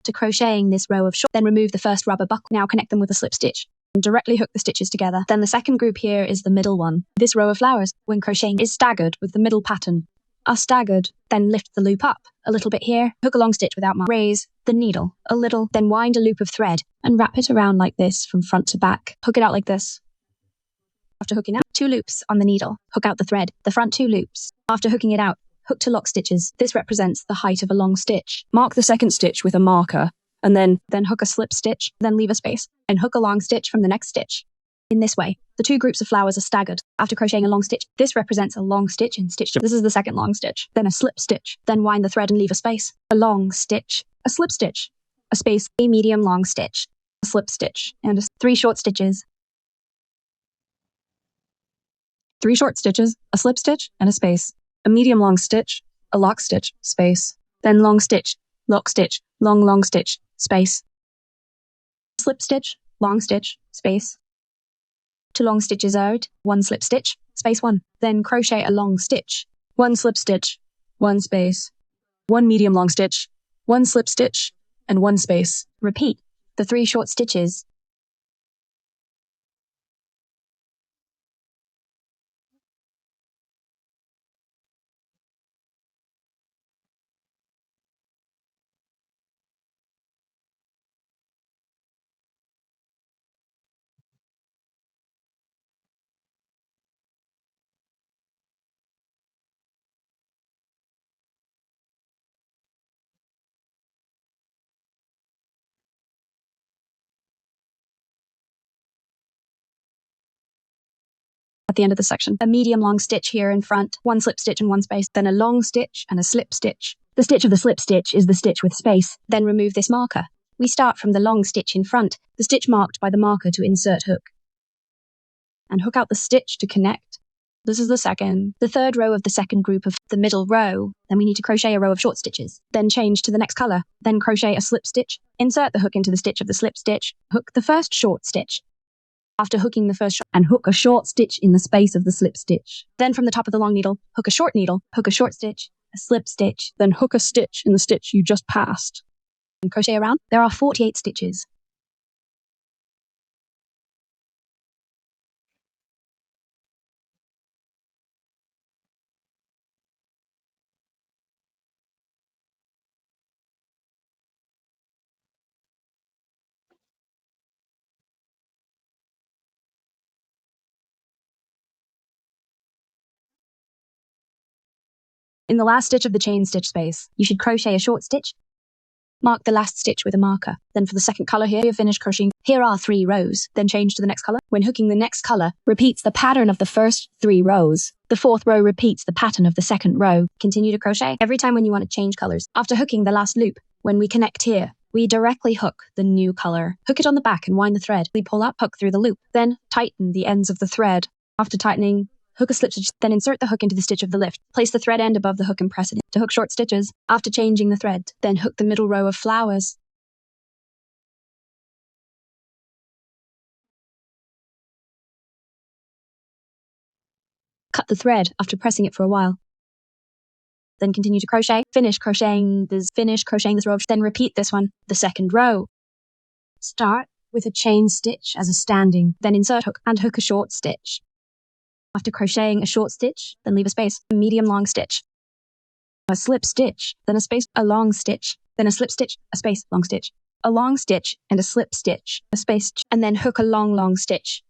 To crocheting this row of short, then remove the first rubber buckle. Now connect them with a slip stitch and directly hook the stitches together. Then the second group here is the middle one. This row of flowers, when crocheting, is staggered with the middle pattern. Are staggered, then lift the loop up a little bit here, hook a long stitch without mark, raise the needle a little, then wind a loop of thread and wrap it around like this from front to back. Hook it out like this. After hooking out 2 loops on the needle, hook out the thread, the front 2 loops. After hooking it out, hook to lock stitches. This represents the height of a long stitch. Mark the second stitch with a marker and then hook a slip stitch, then leave a space and hook a long stitch from the next stitch. In this way, the 2 groups of flowers are staggered. After crocheting a long stitch, this represents a long stitch and stitch. This is the second long stitch, then a slip stitch, then wind the thread and leave a space. A long stitch, a slip stitch, a space, a medium long stitch, a slip stitch, and 3 short stitches. 3 short stitches, a slip stitch, and a space. A medium long stitch, a lock stitch, space. Then long stitch, lock stitch, long stitch, space. Slip stitch, long stitch, space. 2 long stitches out, 1 slip stitch, space 1. Then crochet a long stitch, 1 slip stitch, 1 space, 1 medium long stitch, 1 slip stitch, and 1 space. Repeat the 3 short stitches. At the end of the section, a medium long stitch here in front, 1 slip stitch and 1 space, then a long stitch and a slip stitch. The stitch of the slip stitch is the stitch with space. Then remove this marker. We start from the long stitch in front, the stitch marked by the marker to insert hook. And hook out the stitch to connect. This is the third row of the second group of the middle row. Then we need to crochet a row of short stitches. Then change to the next color. Then crochet a slip stitch. Insert the hook into the stitch of the slip stitch. Hook the first short stitch. After hooking the first and hook a short stitch in the space of the slip stitch. Then from the top of the long needle, hook a short needle, hook a short stitch, a slip stitch, then hook a stitch in the stitch you just passed. And crochet around. There are 48 stitches. In the last stitch of the chain stitch space, you should crochet a short stitch. Mark the last stitch with a marker. Then for the second color here, you've finished crocheting. Here are 3 rows. Then change to the next color. When hooking the next color, repeats the pattern of the first 3 rows. The 4th row repeats the pattern of the second row. Continue to crochet every time when you want to change colors. After hooking the last loop, when we connect here, we directly hook the new color. Hook it on the back and wind the thread. We pull up, hook through the loop. Then tighten the ends of the thread. After tightening, hook a slip stitch, then insert the hook into the stitch of the lift. Place the thread end above the hook and press it in to hook short stitches. After changing the thread, then hook the middle row of flowers. Cut the thread after pressing it for a while. Then continue to crochet. Finish crocheting this row, then repeat this one, the second row. Start with a chain stitch as a standing, then insert hook and hook a short stitch. After crocheting a short stitch, then leave a space, a medium long stitch, a slip stitch, then a space, a long stitch, then a slip stitch, a space, long stitch, a long stitch and a slip stitch, a space, and then hook a long stitch.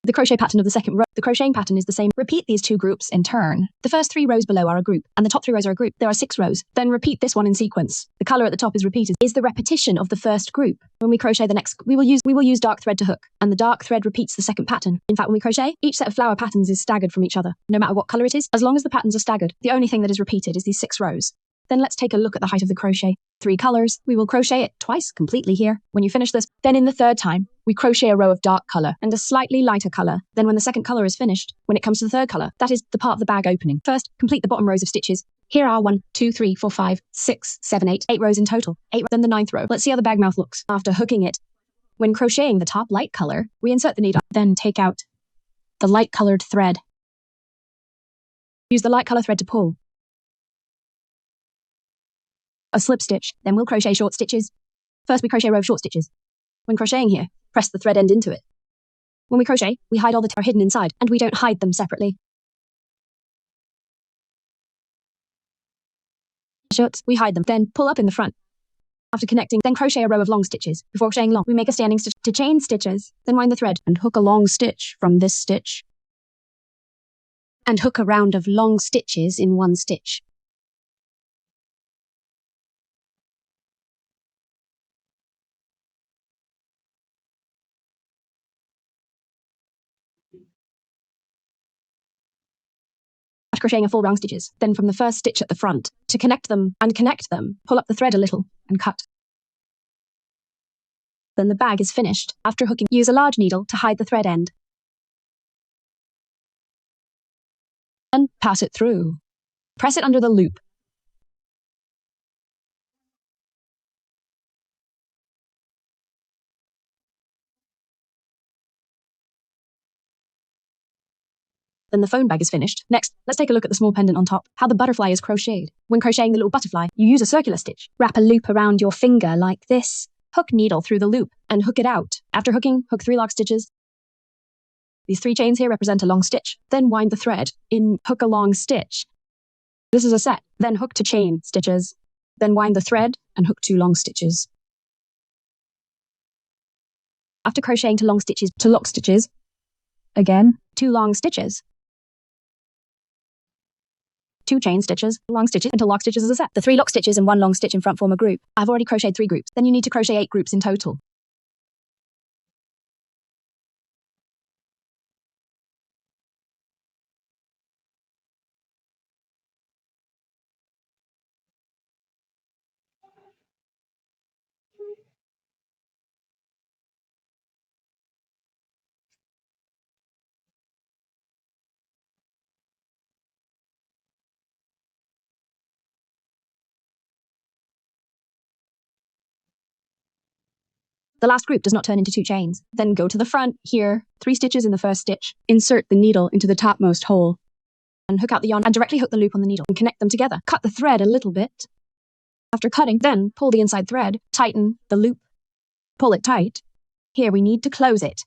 The crochet pattern of the second row. The crocheting pattern is the same. Repeat these 2 groups in turn. The first 3 rows below are a group, and the top 3 rows are a group. There are 6 rows. Then repeat this one in sequence. The color at the top is repeated. Is the repetition of the first group. When we crochet the next, we will use dark thread to hook, and the dark thread repeats the second pattern. In fact, when we crochet, each set of flower patterns is staggered from each other, no matter what color it is. As long as the patterns are staggered, the only thing that is repeated is these 6 rows. Then let's take a look at the height of the crochet. 3 colors. We will crochet it twice completely here. When you finish this, then in the third time, we crochet a row of dark color and a slightly lighter color. Then when the second color is finished, when it comes to the third color, that is the part of the bag opening. First, complete the bottom rows of stitches. Here are 1, 2, 3, 4, 5, 6, 7, 8 rows in total. 8 then the 9th row. Let's see how the bag mouth looks. After hooking it, when crocheting the top light color, we insert the needle, then take out the light colored thread. Use the light color thread to pull. a slip stitch, then we'll crochet short stitches. First we crochet a row of short stitches. When crocheting here, press the thread end into it. When we crochet, we hide all the are hidden inside, and we don't hide them separately. We hide them, then pull up in the front. After connecting, then crochet a row of long stitches. Before crocheting long, we make a standing stitch to chain stitches, then wind the thread and hook a long stitch from this stitch. And hook a round of long stitches in one stitch. Crocheting a full round stitches, then from the first stitch at the front, to connect them, pull up the thread a little and cut. Then the bag is finished. After hooking, use a large needle to hide the thread end. Then pass it through. Press it under the loop. Then the phone bag is finished. Next, let's take a look at the small pendant on top, how the butterfly is crocheted. When crocheting the little butterfly, you use a circular stitch. Wrap a loop around your finger like this. Hook needle through the loop and hook it out. After hooking, hook 3 lock stitches. These 3 chains here represent a long stitch. Then wind the thread in, hook a long stitch. This is a set. Then hook to chain stitches. Then wind the thread and hook 2 long stitches. After crocheting to lock stitches, again, 2 long stitches. 2 chain stitches, long stitches into lock stitches as a set. The 3 lock stitches and 1 long stitch in front form a group. I've already crocheted 3 groups. Then you need to crochet 8 groups in total. The last group does not turn into 2 chains. Then go to the front, here, 3 stitches in the first stitch. Insert the needle into the topmost hole. And hook out the yarn and directly hook the loop on the needle and connect them together. Cut the thread a little bit. After cutting, then pull the inside thread, tighten the loop, pull it tight. Here we need to close it.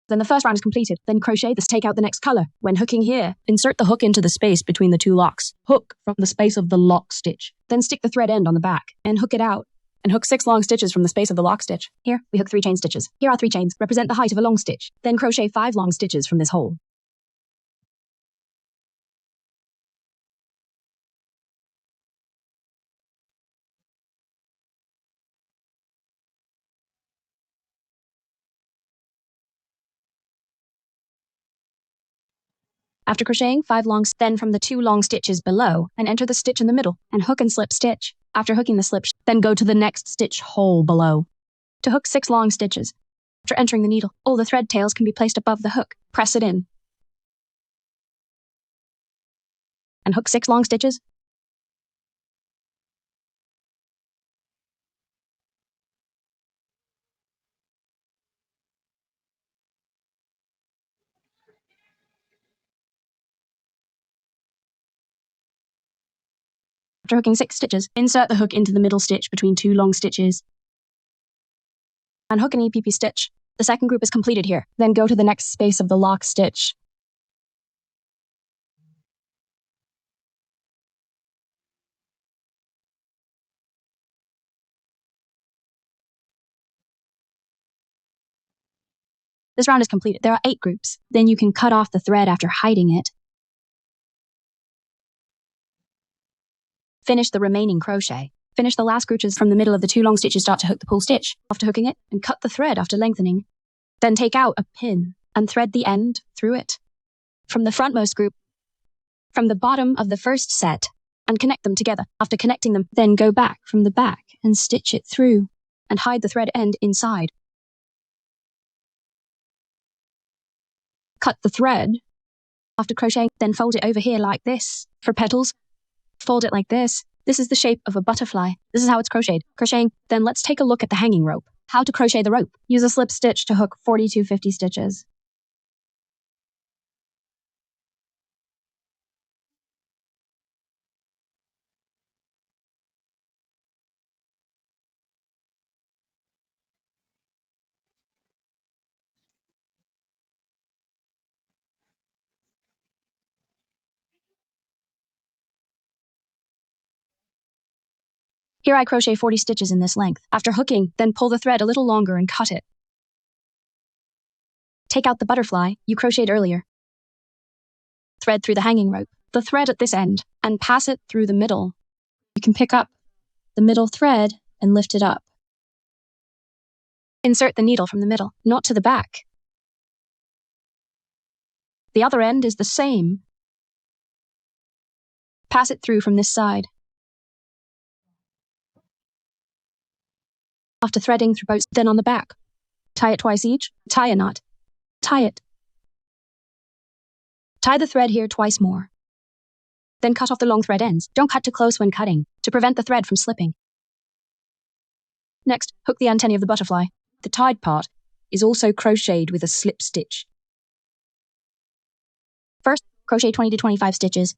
Then the first round is completed. Then crochet this, take out the next color. When hooking here, insert the hook into the space between the 2 locks. Hook from the space of the lock stitch. Then stick the thread end on the back and hook it out. And hook 6 long stitches from the space of the lock stitch. Here, we hook 3 chain stitches. Here are 3 chains, represent the height of a long stitch. Then crochet 5 long stitches from this hole. After crocheting 5 long, then from the 2 long stitches below, and enter the stitch in the middle, and hook and slip stitch. After hooking the slip, then go to the next stitch hole below. To hook 6 long stitches. After entering the needle, all the thread tails can be placed above the hook. Press it in. And hook 6 long stitches. After hooking 6 stitches, insert the hook into the middle stitch between 2 long stitches. And hook an EPP stitch. The second group is completed here. Then go to the next space of the lock stitch. This round is completed. There are 8 groups. Then you can cut off the thread after hiding it. Finish the remaining crochet. Finish the last groups from the middle of the 2 long stitches, start to hook the pull stitch. After hooking it, and cut the thread after lengthening. Then take out a pin and thread the end through it. From the frontmost group, from the bottom of the first set, and connect them together. After connecting them, then go back from the back and stitch it through, and hide the thread end inside. Cut the thread. After crocheting, then fold it over here like this. For petals, fold it like this. This is the shape of a butterfly. This is how it's crocheted. Crocheting, then let's take a look at the hanging rope. How to crochet the rope. Use a slip stitch to hook 40 to 50 stitches. Here I crochet 40 stitches in this length. After hooking, then pull the thread a little longer and cut it. Take out the butterfly you crocheted earlier. Thread through the hanging rope, the thread at this end, and pass it through the middle. You can pick up the middle thread and lift it up. Insert the needle from the middle, not to the back. The other end is the same. Pass it through from this side. After threading through both, then on the back. Tie it twice each, tie a knot. Tie it. Tie the thread here twice more. Then cut off the long thread ends. Don't cut too close when cutting, to prevent the thread from slipping. Next, hook the antennae of the butterfly. The tied part is also crocheted with a slip stitch. First, crochet 20 to 25 stitches.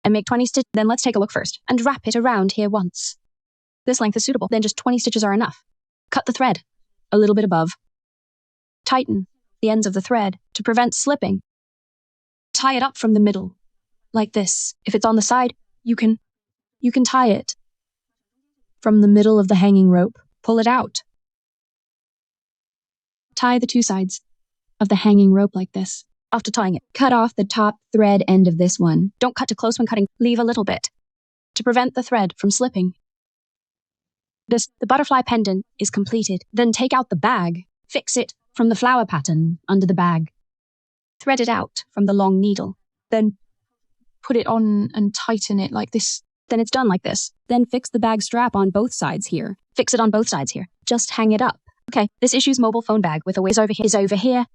And make 20 stitches. Then let's take a look first, and wrap it around here once. This length is suitable, then just 20 stitches are enough. Cut the thread a little bit above. Tighten the ends of the thread to prevent slipping. Tie it up from the middle, like this. If it's on the side, you can tie it from the middle of the hanging rope. Pull it out. Tie the two sides of the hanging rope like this. After tying it, cut off the top thread end of this one. Don't cut too close when cutting. Leave a little bit to prevent the thread from slipping. The butterfly pendant is completed. Then take out the bag. Fix it from the flower pattern under the bag. Thread it out from the long needle. Then put it on and tighten it like this. Then it's done like this. Then fix the bag strap on both sides here. Fix it on both sides here. Just hang it up. Okay, this issue's mobile phone bag with a waist is over here.